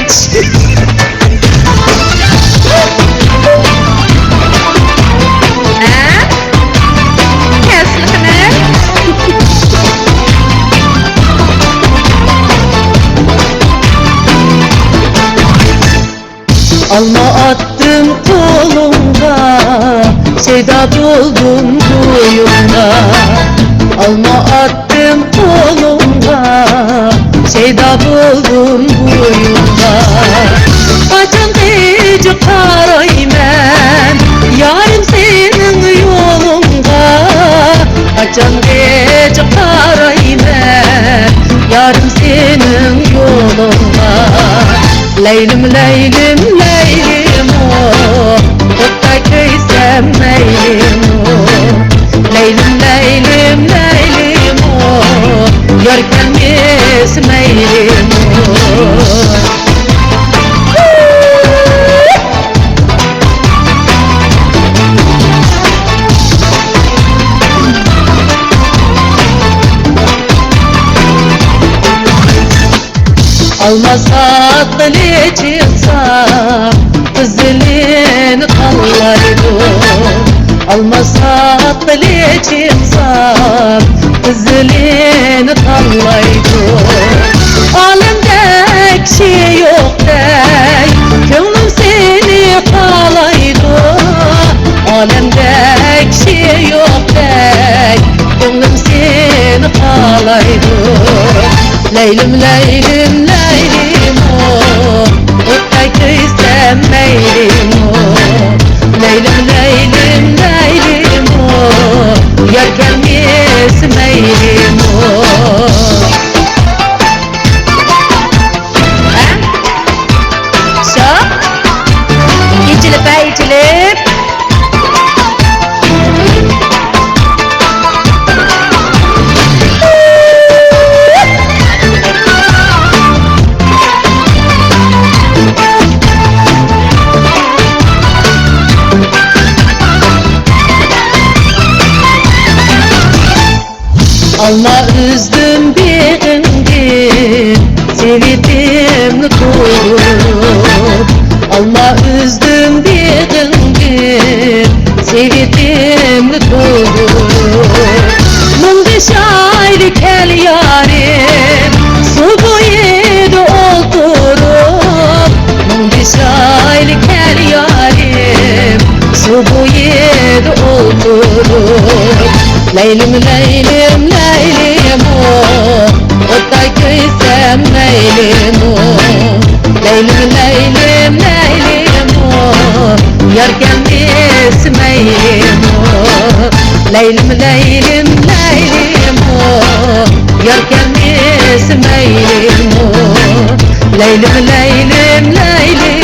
geç. Alma attım kolumda, sevda buldum boyumda. Alma attım kolumda, sevda buldum boyumda. Kaçan gece karaymen, yarım senin yolunda. Kaçan gece karaymen, yarım senin yolunda. Leylim leylim leylim o, Oktay köysem meylim o. Leylim leylim leylim o, yar gelmez meylim o. Almasak bile çıksa kızılın kallaydı. Almasak bile çıksa kızılın kallaydı. Alemde şey yok dey, gönlüm seni kalaydı. Alemde şey yok dey, gönlüm seni kalaydı. Leylim leylim leylim o, Oktay köysem meylim o. Leylim leylim leylim o, yar gelmez meylim o. Şap, içilip içilip. Alma üzdüm birini, sevdim tutup. Alma üzdüm birini, sevdim tutup. Mungdi şair kel yarim, su boyuydu oldurup. Mungdi şair kel yarim, su boyuydu oldurup. Leylim leylim leylim o, Oktay köysem meylim o. Leylim leylim leylim o, yar gelmez meylim o. Leylim leylim leylim o, yar gelmez meylim o. Leylim leylim leylim